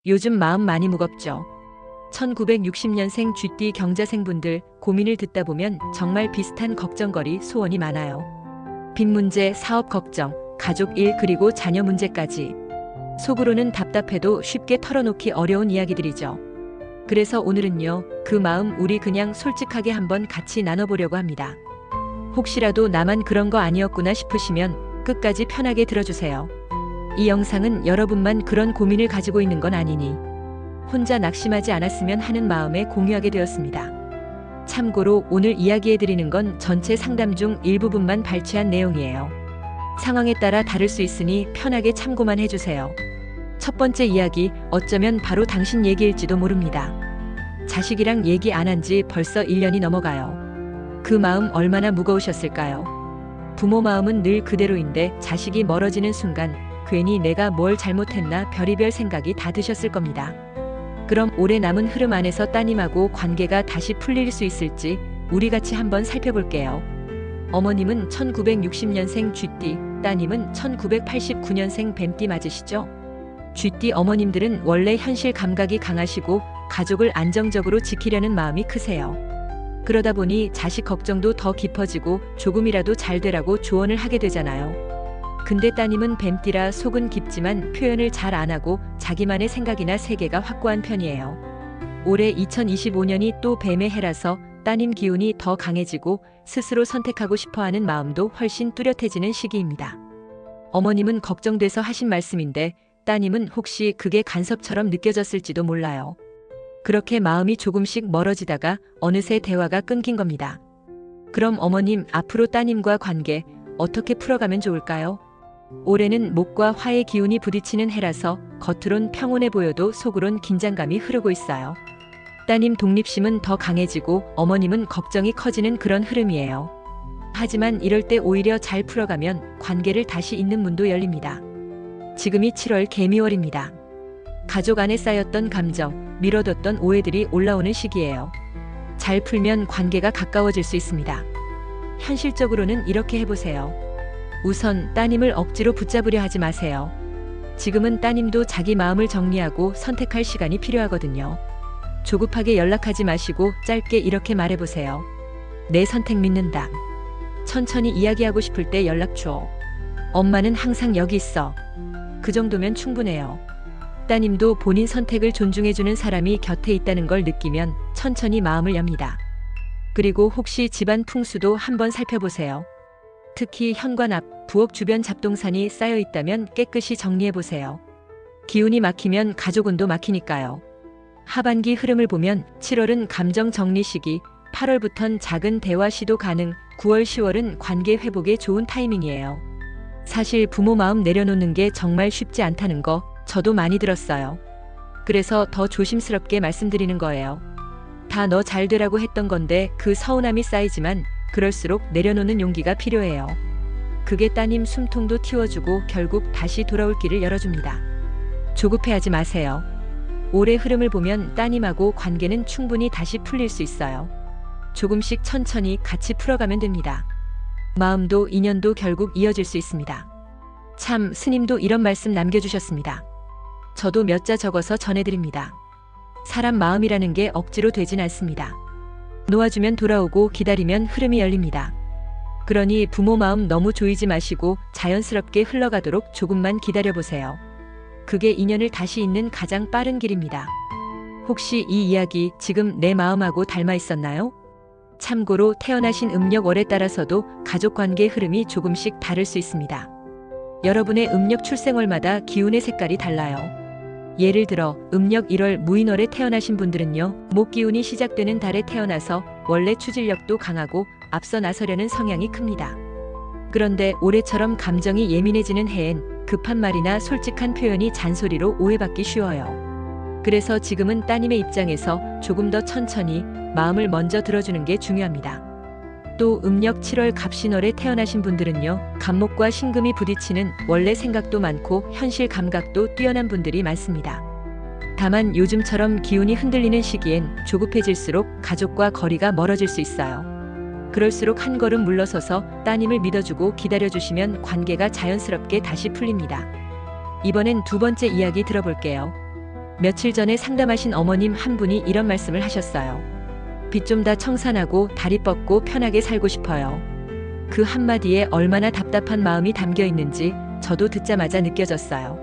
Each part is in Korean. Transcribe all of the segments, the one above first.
요즘 마음 많이 무겁죠. 1960년생 쥐띠 경자생분들 고민을 듣다 보면 정말 비슷한 걱정거리 소원이 많아요. 빚 문제, 사업 걱정, 가족 일 그리고 자녀 문제까지. 속으로는 답답해도 쉽게 털어놓기 어려운 이야기들이죠. 그래서 오늘은요, 그 마음 우리 그냥 솔직하게 한번 같이 나눠보려고 합니다. 혹시라도 나만 그런 거 아니었구나 싶으시면 끝까지 편하게 들어주세요. 이 영상은 여러분만 그런 고민을 가지고 있는 건 아니니 혼자 낙심하지 않았으면 하는 마음에 공유하게 되었습니다. 참고로 오늘 이야기해드리는 건 전체 상담 중 일부분만 발췌한 내용이에요. 상황에 따라 다를 수 있으니 편하게 참고만 해주세요. 첫 번째 이야기, 어쩌면 바로 당신 얘기일지도 모릅니다. 자식이랑 얘기 안 한 지 벌써 1년이 넘어가요. 그 마음 얼마나 무거우셨을까요? 부모 마음은 늘 그대로인데 자식이 멀어지는 순간 괜히 내가 뭘 잘못했나 별의별 생각이 다 드셨을 겁니다. 그럼 올해 남은 흐름 안에서 따님하고 관계가 다시 풀릴 수 있을지 우리 같이 한번 살펴볼게요. 어머님은 1960년생 쥐띠, 따님은 1989년생 뱀띠 맞으시죠? 쥐띠 어머님들은 원래 현실 감각이 강하시고 가족을 안정적으로 지키려는 마음이 크세요. 그러다 보니 자식 걱정도 더 깊어지고 조금이라도 잘 되라고 조언을 하게 되잖아요. 근데 따님은 뱀띠라 속은 깊지만 표현을 잘 안 하고 자기만의 생각이나 세계가 확고한 편이에요. 올해 2025년이 또 뱀의 해라서 따님 기운이 더 강해지고 스스로 선택하고 싶어하는 마음도 훨씬 뚜렷해지는 시기입니다. 어머님은 걱정돼서 하신 말씀인데 따님은 혹시 그게 간섭처럼 느껴졌을지도 몰라요. 그렇게 마음이 조금씩 멀어지다가 어느새 대화가 끊긴 겁니다. 그럼 어머님, 앞으로 따님과 관계 어떻게 풀어가면 좋을까요? 올해는 목과 화의 기운이 부딪히는 해라서 겉으론 평온해 보여도 속으론 긴장감이 흐르고 있어요. 따님 독립심은 더 강해지고 어머님은 걱정이 커지는 그런 흐름이에요. 하지만 이럴 때 오히려 잘 풀어가면 관계를 다시 잇는 문도 열립니다. 지금이 7월 개미월입니다. 가족 안에 쌓였던 감정, 미뤄뒀던 오해들이 올라오는 시기예요. 잘 풀면 관계가 가까워질 수 있습니다. 현실적으로는 이렇게 해보세요. 우선 따님을 억지로 붙잡으려 하지 마세요. 지금은 따님도 자기 마음을 정리하고 선택할 시간이 필요하거든요. 조급하게 연락하지 마시고 짧게 이렇게 말해보세요. 내 선택 믿는다. 천천히 이야기하고 싶을 때 연락 줘. 엄마는 항상 여기 있어. 그 정도면 충분해요. 따님도 본인 선택을 존중해주는 사람이 곁에 있다는 걸 느끼면 천천히 마음을 엽니다. 그리고 혹시 집안 풍수도 한번 살펴보세요. 특히 현관 앞, 부엌 주변 잡동사니 쌓여 있다면 깨끗이 정리해보세요. 기운이 막히면 가족운도 막히니까요. 하반기 흐름을 보면 7월은 감정 정리 시기, 8월부턴 작은 대화 시도 가능, 9월, 10월은 관계 회복에 좋은 타이밍이에요. 사실 부모 마음 내려놓는 게 정말 쉽지 않다는 거 저도 많이 들었어요. 그래서 더 조심스럽게 말씀드리는 거예요. 다 너 잘 되라고 했던 건데 그 서운함이 쌓이지만 그럴수록 내려놓는 용기가 필요해요. 그게 따님 숨통도 틔워주고 결국 다시 돌아올 길을 열어줍니다. 조급해하지 마세요. 올해 흐름을 보면 따님하고 관계는 충분히 다시 풀릴 수 있어요. 조금씩 천천히 같이 풀어가면 됩니다. 마음도 인연도 결국 이어질 수 있습니다. 참, 스님도 이런 말씀 남겨주셨습니다. 저도 몇 자 적어서 전해드립니다. 사람 마음이라는 게 억지로 되진 않습니다. 놓아주면 돌아오고 기다리면 흐름이 열립니다. 그러니 부모 마음 너무 조이지 마시고 자연스럽게 흘러가도록 조금만 기다려보세요. 그게 인연을 다시 잇는 가장 빠른 길입니다. 혹시 이 이야기 지금 내 마음하고 닮아 있었나요? 참고로 태어나신 음력월에 따라서도 가족관계 흐름이 조금씩 다를 수 있습니다. 여러분의 음력 출생월마다 기운의 색깔이 달라요. 예를 들어 음력 1월 무인월에 태어나신 분들은요, 목 기운이 시작되는 달에 태어나서 원래 추진력도 강하고 앞서 나서려는 성향이 큽니다. 그런데 올해처럼 감정이 예민해지는 해엔 급한 말이나 솔직한 표현이 잔소리로 오해받기 쉬워요. 그래서 지금은 따님의 입장에서 조금 더 천천히 마음을 먼저 들어주는 게 중요합니다. 또 음력 7월 갑신월에 태어나신 분들은요, 간목과 신금이 부딪히는 원래 생각도 많고 현실 감각도 뛰어난 분들이 많습니다. 다만 요즘처럼 기운이 흔들리는 시기엔 조급해질수록 가족과 거리가 멀어질 수 있어요. 그럴수록 한 걸음 물러서서 따님을 믿어주고 기다려주시면 관계가 자연스럽게 다시 풀립니다. 이번엔 두 번째 이야기 들어볼게요. 며칠 전에 상담하신 어머님 한 분이 이런 말씀을 하셨어요. 빚 좀 다 청산하고 다리 뻗고 편하게 살고 싶어요. 그 한마디에 얼마나 답답한 마음이 담겨 있는지 저도 듣자마자 느껴졌어요.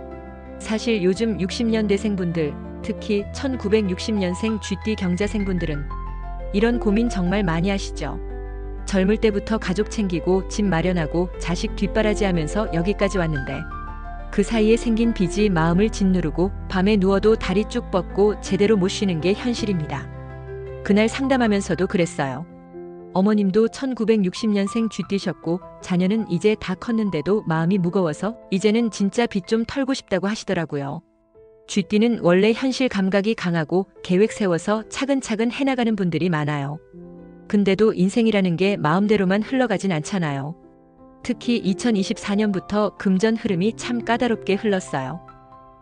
사실 요즘 60년대생분들, 특히 1960년생 GD 경자생분들은 이런 고민 정말 많이 하시죠. 젊을 때부터 가족 챙기고 집 마련하고 자식 뒷바라지하면서 여기까지 왔는데 그 사이에 생긴 빚이 마음을 짓누르고 밤에 누워도 다리 쭉 뻗고 제대로 못 쉬는 게 현실입니다. 그날 상담하면서도 그랬어요. 어머님도 1960년생 GD셨고 자녀는 이제 다 컸는데도 마음이 무거워서 이제는 진짜 빚 좀 털고 싶다고 하시더라고요. GD는 원래 현실 감각이 강하고 계획 세워서 차근차근 해나가는 분들이 많아요. 근데도 인생이라는 게 마음대로만 흘러가진 않잖아요. 특히 2024년부터 금전 흐름이 참 까다롭게 흘렀어요.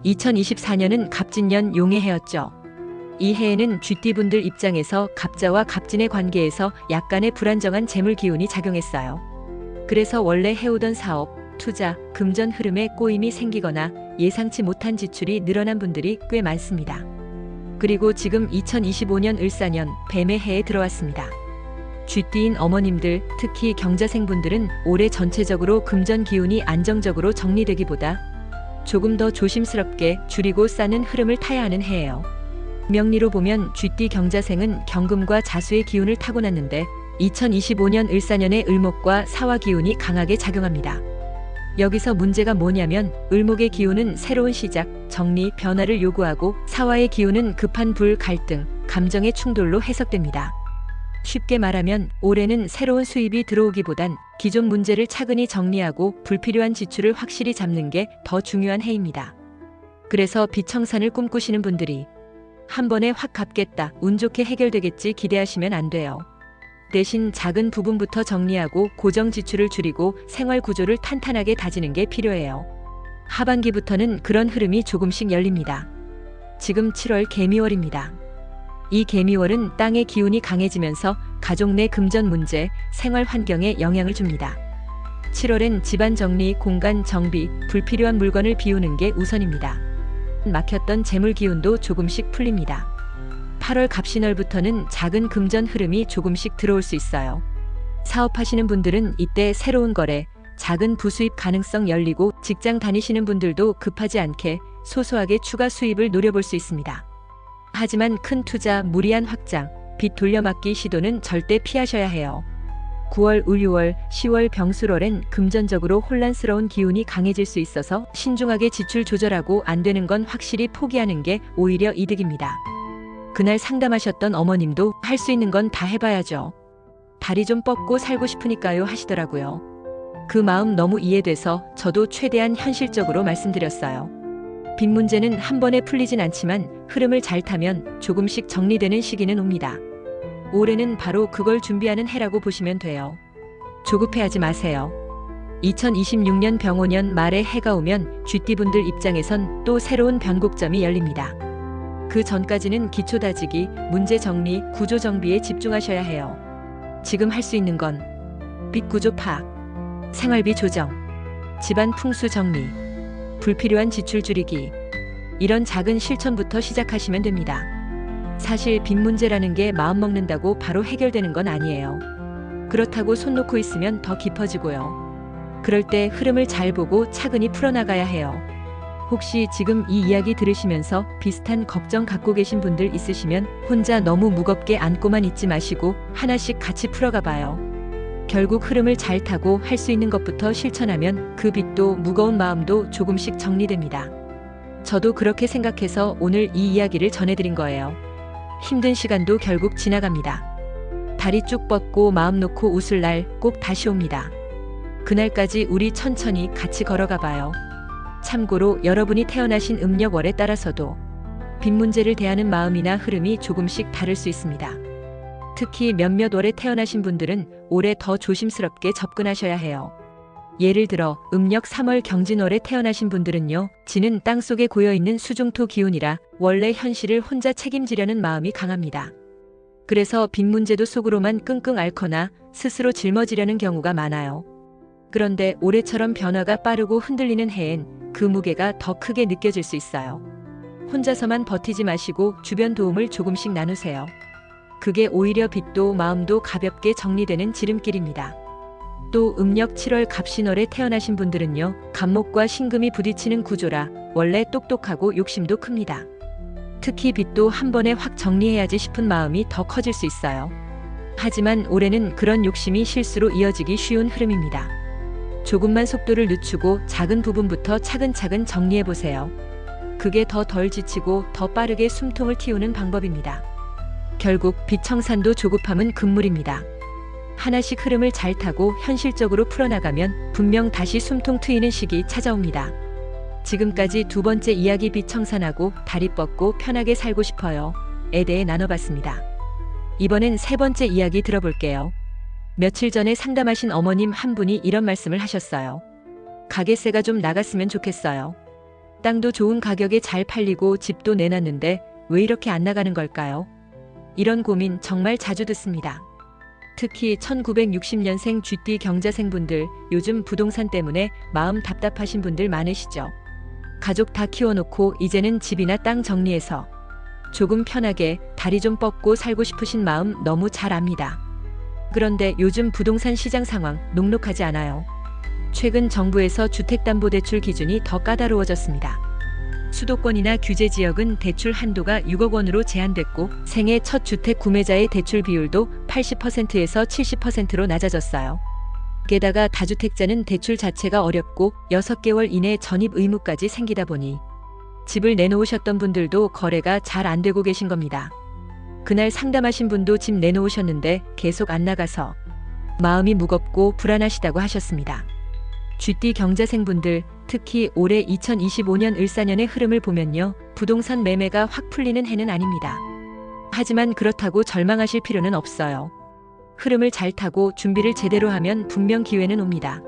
2024년은 갑진년 용의 해였죠. 이 해에는 GD분들 입장에서 갑자와 갑진의 관계에서 약간의 불안정한 재물 기운이 작용했어요. 그래서 원래 해오던 사업, 투자, 금전 흐름에 꼬임이 생기거나 예상치 못한 지출이 늘어난 분들이 꽤 많습니다. 그리고 지금 2025년 을사년 뱀의 해에 들어왔습니다. GD인 어머님들, 특히 경자생분들은 올해 전체적으로 금전 기운이 안정적으로 정리되기보다 조금 더 조심스럽게 줄이고 싸는 흐름을 타야 하는 해예요. 명리로 보면 GD 경자생은 경금과 자수의 기운을 타고났는데 2025년 을사년의 을목과 사화 기운이 강하게 작용합니다. 여기서 문제가 뭐냐면 을목의 기운은 새로운 시작, 정리, 변화를 요구하고 사화의 기운은 급한 불, 갈등, 감정의 충돌로 해석됩니다. 쉽게 말하면 올해는 새로운 수입이 들어오기보단 기존 문제를 차근히 정리하고 불필요한 지출을 확실히 잡는 게 더 중요한 해입니다. 그래서 빚 청산을 꿈꾸시는 분들이 한 번에 확 갚겠다, 운 좋게 해결되겠지 기대하시면 안 돼요. 대신 작은 부분부터 정리하고 고정 지출을 줄이고 생활 구조를 탄탄하게 다지는 게 필요해요. 하반기부터는 그런 흐름이 조금씩 열립니다. 지금 7월 개미월입니다. 이 개미월은 땅의 기운이 강해지면서 가족 내 금전 문제, 생활 환경에 영향을 줍니다. 7월엔 집안 정리, 공간 정비, 불필요한 물건을 비우는 게 우선입니다. 막혔던 재물 기운도 조금씩 풀립니다. 8월 갑신월부터는 작은 금전 흐름이 조금씩 들어올 수 있어요. 사업하시는 분들은 이때 새로운 거래, 작은 부수입 가능성 열리고 직장 다니시는 분들도 급하지 않게 소소하게 추가 수입을 노려볼 수 있습니다. 하지만 큰 투자, 무리한 확장, 빚 돌려막기 시도는 절대 피하셔야 해요. 9월, 울 6월, 10월 병술월엔 금전적으로 혼란스러운 기운이 강해질 수 있어서 신중하게 지출 조절하고 안 되는 건 확실히 포기하는 게 오히려 이득입니다. 그날 상담하셨던 어머님도 할 수 있는 건 다 해봐야죠. 다리 좀 뻗고 살고 싶으니까요 하시더라고요. 그 마음 너무 이해돼서 저도 최대한 현실적으로 말씀드렸어요. 빚 문제는 한 번에 풀리진 않지만 흐름을 잘 타면 조금씩 정리되는 시기는 옵니다. 올해는 바로 그걸 준비하는 해라고 보시면 돼요. 조급해하지 마세요. 2026년 병오년 말에 해가 오면 GD분들 입장에선 또 새로운 변곡점이 열립니다. 그 전까지는 기초 다지기, 문제 정리, 구조 정비에 집중하셔야 해요. 지금 할 수 있는 건 빚 구조 파악, 생활비 조정, 집안 풍수 정리, 불필요한 지출 줄이기, 이런 작은 실천부터 시작하시면 됩니다. 사실 빚 문제라는 게 마음 먹는다고 바로 해결되는 건 아니에요. 그렇다고 손 놓고 있으면 더 깊어지고요. 그럴 때 흐름을 잘 보고 차근히 풀어나가야 해요. 혹시 지금 이 이야기 들으시면서 비슷한 걱정 갖고 계신 분들 있으시면 혼자 너무 무겁게 안고만 있지 마시고 하나씩 같이 풀어가 봐요. 결국 흐름을 잘 타고 할 수 있는 것부터 실천하면 그 빚도 무거운 마음도 조금씩 정리됩니다. 저도 그렇게 생각해서 오늘 이 이야기를 전해드린 거예요. 힘든 시간도 결국 지나갑니다. 다리 쭉 뻗고 마음 놓고 웃을 날 꼭 다시 옵니다. 그날까지 우리 천천히 같이 걸어가 봐요. 참고로 여러분이 태어나신 음력월에 따라서도 빚 문제를 대하는 마음이나 흐름이 조금씩 다를 수 있습니다. 특히 몇몇 월에 태어나신 분들은 올해 더 조심스럽게 접근하셔야 해요. 예를 들어 음력 3월 경진월에 태어나신 분들은요, 지는 땅속에 고여있는 수중토 기운이라 원래 현실을 혼자 책임지려는 마음이 강합니다. 그래서 빚 문제도 속으로만 끙끙 앓거나 스스로 짊어지려는 경우가 많아요. 그런데 올해처럼 변화가 빠르고 흔들리는 해엔 그 무게가 더 크게 느껴질 수 있어요. 혼자서만 버티지 마시고 주변 도움을 조금씩 나누세요. 그게 오히려 빚도 마음도 가볍게 정리되는 지름길입니다. 또 음력 7월 갑신월에 태어나신 분들은요, 갑목과 신금이 부딪히는 구조라 원래 똑똑하고 욕심도 큽니다. 특히 빚도 한 번에 확 정리해야지 싶은 마음이 더 커질 수 있어요. 하지만 올해는 그런 욕심이 실수로 이어지기 쉬운 흐름입니다. 조금만 속도를 늦추고 작은 부분부터 차근차근 정리해보세요. 그게 더 덜 지치고 더 빠르게 숨통을 틔우는 방법입니다. 결국 빚 청산도 조급함은 금물입니다. 하나씩 흐름을 잘 타고 현실적으로 풀어나가면 분명 다시 숨통 트이는 시기 찾아옵니다. 지금까지 두 번째 이야기 빚 청산하고 다리 뻗고 편하게 살고 싶어요에 대해 나눠봤습니다. 이번엔 세 번째 이야기 들어볼게요. 며칠 전에 상담하신 어머님 한 분이 이런 말씀을 하셨어요. 가게세가 좀 나갔으면 좋겠어요. 땅도 좋은 가격에 잘 팔리고 집도 내놨는데 왜 이렇게 안 나가는 걸까요? 이런 고민 정말 자주 듣습니다. 특히 1960년생 쥐띠 경자생분들, 요즘 부동산 때문에 마음 답답하신 분들 많으시죠? 가족 다 키워놓고 이제는 집이나 땅 정리해서 조금 편하게 다리 좀 뻗고 살고 싶으신 마음 너무 잘 압니다. 그런데 요즘 부동산 시장 상황 녹록하지 않아요. 최근 정부에서 주택담보대출 기준이 더 까다로워졌습니다. 수도권이나 규제 지역은 대출 한도가 6억 원으로 제한됐고 생애 첫 주택 구매자의 대출 비율도 80%에서 70%로 낮아졌어요. 게다가 다주택자는 대출 자체가 어렵고 6개월 이내 전입 의무까지 생기다 보니 집을 내놓으셨던 분들도 거래가 잘 안 되고 계신 겁니다. 그날 상담하신 분도 집 내놓으셨는데 계속 안 나가서 마음이 무겁고 불안하시다고 하셨습니다. 쥐띠 경자생분들, 특히 올해 2025년 을사년의 흐름을 보면요, 부동산 매매가 확 풀리는 해는 아닙니다. 하지만 그렇다고 절망하실 필요는 없어요. 흐름을 잘 타고 준비를 제대로 하면 분명 기회는 옵니다.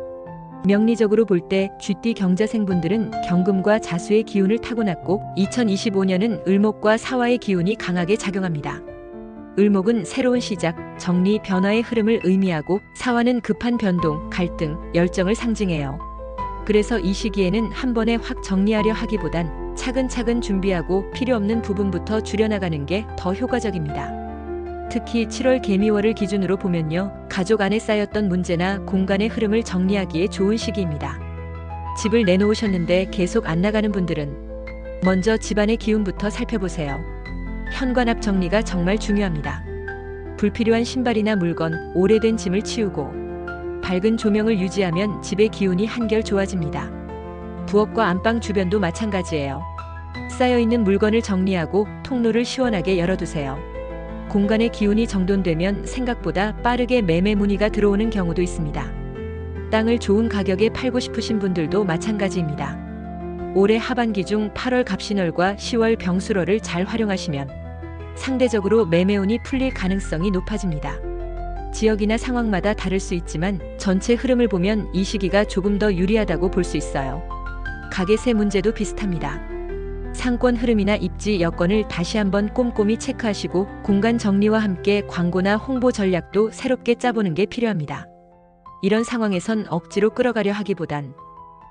명리적으로 볼 때 쥐띠 경자생분들은 경금과 자수의 기운을 타고났고 2025년은 을목과 사화의 기운이 강하게 작용합니다. 을목은 새로운 시작, 정리, 변화의 흐름을 의미하고 사화는 급한 변동, 갈등, 열정을 상징해요. 그래서 이 시기에는 한 번에 확 정리하려 하기보단 차근차근 준비하고 필요 없는 부분부터 줄여나가는 게 더 효과적입니다. 특히 7월 개미월을 기준으로 보면요, 가족 안에 쌓였던 문제나 공간의 흐름을 정리하기에 좋은 시기입니다. 집을 내놓으셨는데 계속 안 나가는 분들은 먼저 집안의 기운부터 살펴보세요. 현관 앞 정리가 정말 중요합니다. 불필요한 신발이나 물건, 오래된 짐을 치우고 밝은 조명을 유지하면 집의 기운이 한결 좋아집니다. 부엌과 안방 주변도 마찬가지예요. 쌓여있는 물건을 정리하고 통로를 시원하게 열어두세요. 공간의 기운이 정돈되면 생각보다 빠르게 매매 문의가 들어오는 경우도 있습니다. 땅을 좋은 가격에 팔고 싶으신 분들도 마찬가지입니다. 올해 하반기 중 8월 갑신월과 10월 병술월을 잘 활용하시면 상대적으로 매매운이 풀릴 가능성이 높아집니다. 지역이나 상황마다 다를 수 있지만 전체 흐름을 보면 이 시기가 조금 더 유리하다고 볼 수 있어요. 가게세 문제도 비슷합니다. 상권 흐름이나 입지 여건을 다시 한번 꼼꼼히 체크하시고 공간 정리와 함께 광고나 홍보 전략도 새롭게 짜보는 게 필요합니다. 이런 상황에선 억지로 끌어가려 하기보단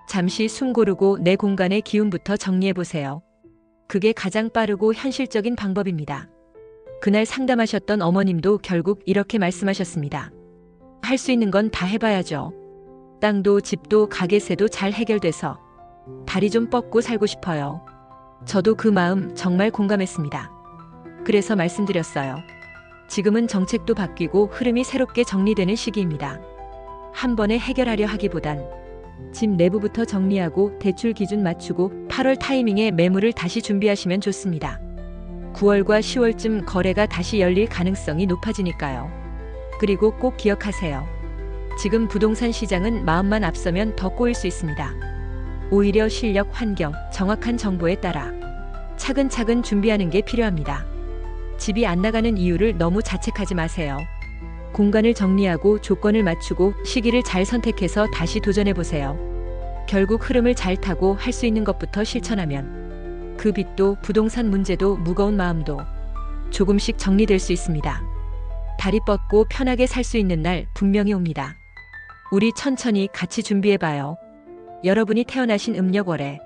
잠시 숨 고르고 내 공간의 기운부터 정리해보세요. 그게 가장 빠르고 현실적인 방법입니다. 그날 상담하셨던 어머님도 결국 이렇게 말씀하셨습니다. 할 수 있는 건 다 해봐야죠. 땅도 집도 가게세도 잘 해결돼서 다리 좀 뻗고 살고 싶어요. 저도 그 마음 정말 공감했습니다. 그래서 말씀드렸어요. 지금은 정책도 바뀌고 흐름이 새롭게 정리되는 시기입니다. 한 번에 해결하려 하기보단 집 내부부터 정리하고 대출 기준 맞추고 8월 타이밍에 매물을 다시 준비하시면 좋습니다. 9월과 10월쯤 거래가 다시 열릴 가능성이 높아지니까요. 그리고 꼭 기억하세요. 지금 부동산 시장은 마음만 앞서면 더 꼬일 수 있습니다. 오히려 실력, 환경, 정확한 정보에 따라 차근차근 준비하는 게 필요합니다. 집이 안 나가는 이유를 너무 자책하지 마세요. 공간을 정리하고 조건을 맞추고 시기를 잘 선택해서 다시 도전해보세요. 결국 흐름을 잘 타고 할 수 있는 것부터 실천하면 그 빚도 부동산 문제도 무거운 마음도 조금씩 정리될 수 있습니다. 다리 뻗고 편하게 살 수 있는 날 분명히 옵니다. 우리 천천히 같이 준비해봐요. 여러분이 태어나신 음력월에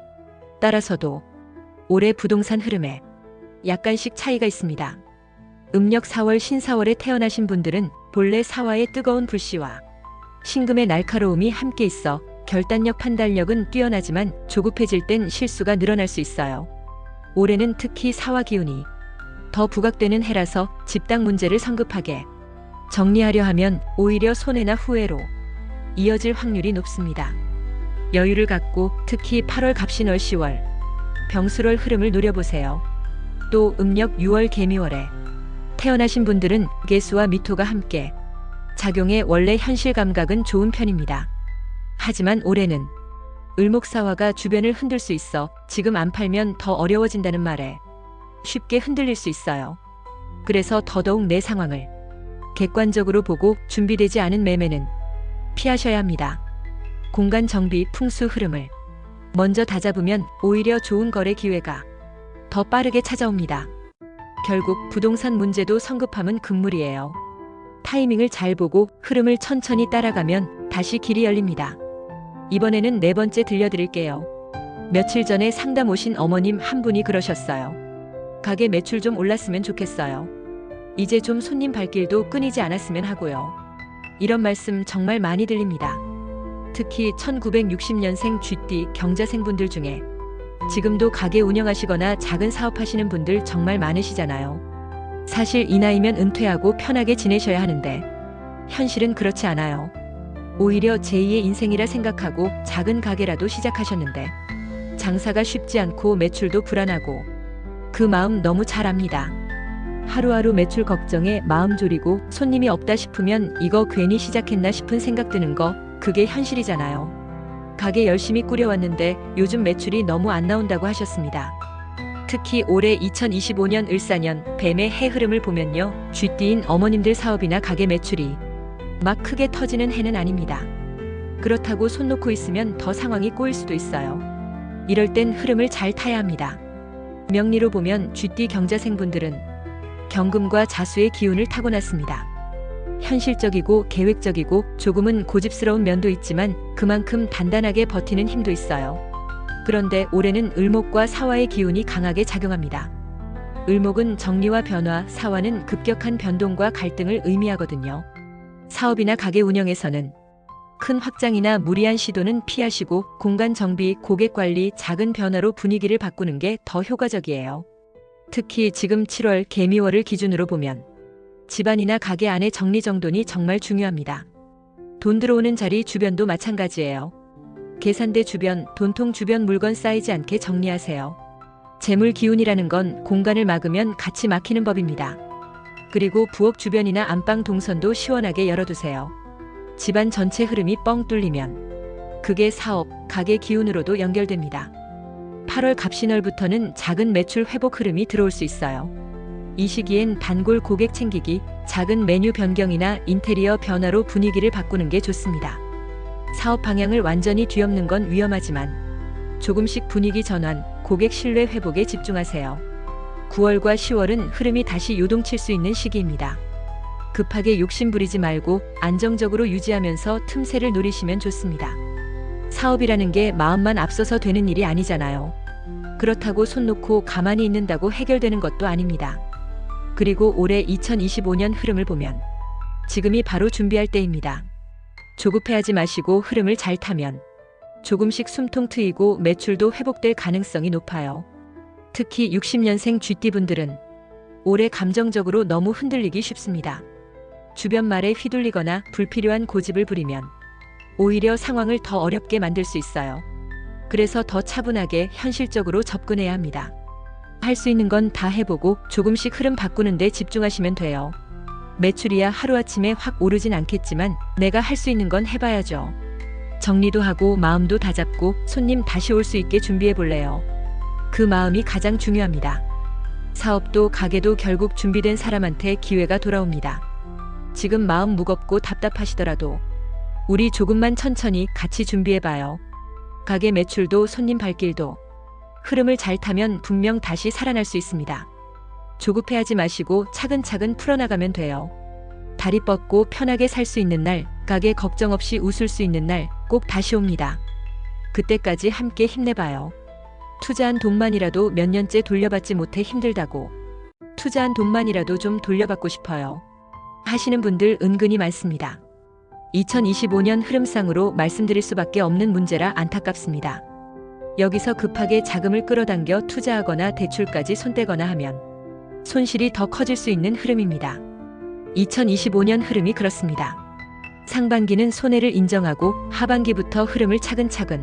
따라서도 올해 부동산 흐름에 약간씩 차이가 있습니다. 음력 4월 신사월에 태어나신 분들은 본래 사화의 뜨거운 불씨와 신금의 날카로움이 함께 있어 결단력 판단력은 뛰어나지만 조급해질 땐 실수가 늘어날 수 있어요. 올해는 특히 사화 기운이 더 부각되는 해라서 집당 문제를 성급하게 정리하려 하면 오히려 손해나 후회로 이어질 확률이 높습니다. 여유를 갖고 특히 8월 갑신월 10월 병술월 흐름을 노려보세요. 또 음력 6월 개미월에 태어나신 분들은 개수와 미토가 함께 작용해 원래 현실 감각은 좋은 편입니다. 하지만 올해는 을목사화가 주변을 흔들 수 있어 지금 안 팔면 더 어려워진다는 말에 쉽게 흔들릴 수 있어요. 그래서 더더욱 내 상황을 객관적으로 보고 준비되지 않은 매매는 피하셔야 합니다. 공간 정비, 풍수 흐름을 먼저 다잡으면 오히려 좋은 거래 기회가 더 빠르게 찾아옵니다. 결국 부동산 문제도 성급함은 금물이에요. 타이밍을 잘 보고 흐름을 천천히 따라가면 다시 길이 열립니다. 이번에는 네 번째 들려드릴게요. 며칠 전에 상담 오신 어머님 한 분이 그러셨어요. 가게 매출 좀 올랐으면 좋겠어요. 이제 좀 손님 발길도 끊이지 않았으면 하고요. 이런 말씀 정말 많이 들립니다. 특히 1960년생 쥐띠 경자생분들 중에 지금도 가게 운영하시거나 작은 사업하시는 분들 정말 많으시잖아요. 사실 이 나이면 은퇴하고 편하게 지내셔야 하는데 현실은 그렇지 않아요. 오히려 제2의 인생이라 생각하고 작은 가게라도 시작하셨는데 장사가 쉽지 않고 매출도 불안하고 그 마음 너무 잘 압니다. 하루하루 매출 걱정에 마음 졸이고 손님이 없다 싶으면 이거 괜히 시작했나 싶은 생각 드는 거 그게 현실이잖아요. 가게 열심히 꾸려왔는데 요즘 매출이 너무 안 나온다고 하셨습니다. 특히 올해 2025년 을사년 뱀의 해 흐름을 보면요. 쥐띠인 어머님들 사업이나 가게 매출이 막 크게 터지는 해는 아닙니다. 그렇다고 손 놓고 있으면 더 상황이 꼬일 수도 있어요. 이럴 땐 흐름을 잘 타야 합니다. 명리로 보면 쥐띠 경자생분들은 경금과 자수의 기운을 타고났습니다. 현실적이고 계획적이고 조금은 고집스러운 면도 있지만 그만큼 단단하게 버티는 힘도 있어요. 그런데 올해는 을목과 사화의 기운이 강하게 작용합니다. 을목은 정리와 변화, 사화는 급격한 변동과 갈등을 의미하거든요. 사업이나 가게 운영에서는 큰 확장이나 무리한 시도는 피하시고 공간 정비, 고객 관리, 작은 변화로 분위기를 바꾸는 게 더 효과적이에요. 특히 지금 7월 개미월을 기준으로 보면 집안이나 가게 안의 정리정돈이 정말 중요합니다. 돈 들어오는 자리 주변도 마찬가지예요. 계산대 주변, 돈통 주변 물건 쌓이지 않게 정리하세요. 재물 기운이라는 건 공간을 막으면 같이 막히는 법입니다. 그리고 부엌 주변이나 안방 동선도 시원하게 열어두세요. 집안 전체 흐름이 뻥 뚫리면 그게 사업, 가게 기운으로도 연결됩니다. 8월 갑신월부터는 작은 매출 회복 흐름이 들어올 수 있어요. 이 시기엔 단골 고객 챙기기, 작은 메뉴 변경이나 인테리어 변화로 분위기를 바꾸는 게 좋습니다. 사업 방향을 완전히 뒤엎는 건 위험하지만 조금씩 분위기 전환, 고객 신뢰 회복에 집중하세요. 9월과 10월은 흐름이 다시 요동칠 수 있는 시기입니다. 급하게 욕심 부리지 말고 안정적으로 유지하면서 틈새를 노리시면 좋습니다. 사업이라는 게 마음만 앞서서 되는 일이 아니잖아요. 그렇다고 손 놓고 가만히 있는다고 해결되는 것도 아닙니다. 그리고 올해 2025년 흐름을 보면 지금이 바로 준비할 때입니다. 조급해하지 마시고 흐름을 잘 타면 조금씩 숨통 트이고 매출도 회복될 가능성이 높아요. 특히 60년생 쥐띠분들은 올해 감정적으로 너무 흔들리기 쉽습니다. 주변 말에 휘둘리거나 불필요한 고집을 부리면 오히려 상황을 더 어렵게 만들 수 있어요. 그래서 더 차분하게 현실적으로 접근해야 합니다. 할 수 있는 건 다 해보고 조금씩 흐름 바꾸는 데 집중하시면 돼요. 매출이야 하루아침에 확 오르진 않겠지만 내가 할 수 있는 건 해봐야죠. 정리도 하고 마음도 다잡고 손님 다시 올 수 있게 준비해 볼래요. 그 마음이 가장 중요합니다. 사업도 가게도 결국 준비된 사람한테 기회가 돌아옵니다. 지금 마음 무겁고 답답하시더라도 우리 조금만 천천히 같이 준비해봐요. 가게 매출도 손님 발길도 흐름을 잘 타면 분명 다시 살아날 수 있습니다. 조급해하지 마시고 차근차근 풀어나가면 돼요. 다리 뻗고 편하게 살 수 있는 날, 가게 걱정 없이 웃을 수 있는 날 꼭 다시 옵니다. 그때까지 함께 힘내봐요. 투자한 돈만이라도 몇 년째 돌려받지 못해 힘들다고. 투자한 돈만이라도 좀 돌려받고 싶어요. 하시는 분들 은근히 많습니다. 2025년 흐름상으로 말씀드릴 수밖에 없는 문제라 안타깝습니다. 여기서 급하게 자금을 끌어당겨 투자하거나 대출까지 손대거나 하면 손실이 더 커질 수 있는 흐름입니다. 2025년 흐름이 그렇습니다. 상반기는 손해를 인정하고 하반기부터 흐름을 차근차근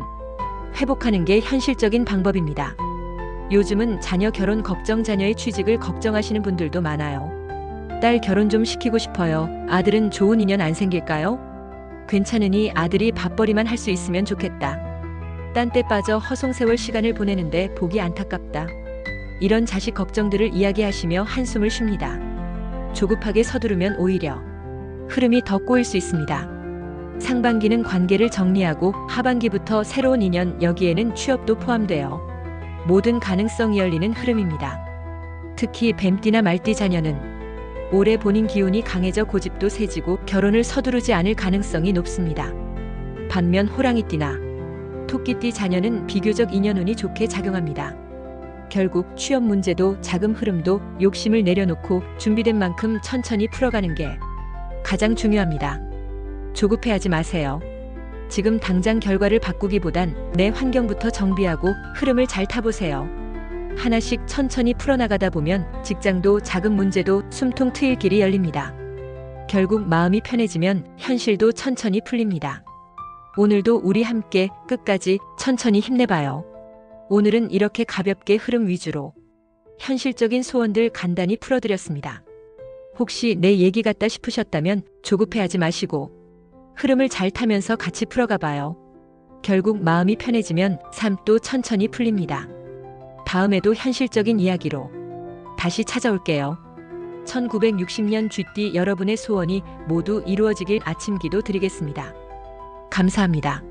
회복하는 게 현실적인 방법입니다. 요즘은 자녀 결혼 걱정, 자녀의 취직을 걱정하시는 분들도 많아요. 딸 결혼 좀 시키고 싶어요. 아들은 좋은 인연 안 생길까요? 괜찮으니 아들이 밥벌이만 할 수 있으면 좋겠다. 딴 때 빠져 허송세월 시간을 보내는데 보기 안타깝다. 이런 자식 걱정들을 이야기하시며 한숨을 쉽니다. 조급하게 서두르면 오히려 흐름이 더 꼬일 수 있습니다. 상반기는 관계를 정리하고 하반기부터 새로운 인연, 여기에는 취업도 포함되어 모든 가능성이 열리는 흐름입니다. 특히 뱀띠나 말띠 자녀는 올해 본인 기운이 강해져 고집도 세지고 결혼을 서두르지 않을 가능성이 높습니다. 반면 호랑이띠나 토끼띠 자녀는 비교적 인연운이 좋게 작용합니다. 결국 취업 문제도 자금 흐름도 욕심을 내려놓고 준비된 만큼 천천히 풀어가는 게 가장 중요합니다. 조급해하지 마세요. 지금 당장 결과를 바꾸기보단 내 환경부터 정비하고 흐름을 잘 타보세요. 하나씩 천천히 풀어나가다 보면 직장도 자금 문제도 숨통 트일 길이 열립니다. 결국 마음이 편해지면 현실도 천천히 풀립니다. 오늘도 우리 함께 끝까지 천천히 힘내봐요. 오늘은 이렇게 가볍게 흐름 위주로 현실적인 소원들 간단히 풀어드렸습니다. 혹시 내 얘기 같다 싶으셨다면 조급해하지 마시고 흐름을 잘 타면서 같이 풀어가봐요. 결국 마음이 편해지면 삶도 천천히 풀립니다. 다음에도 현실적인 이야기로 다시 찾아올게요. 1960년 쥐띠 여러분의 소원이 모두 이루어지길 아침 기도 드리겠습니다. 감사합니다.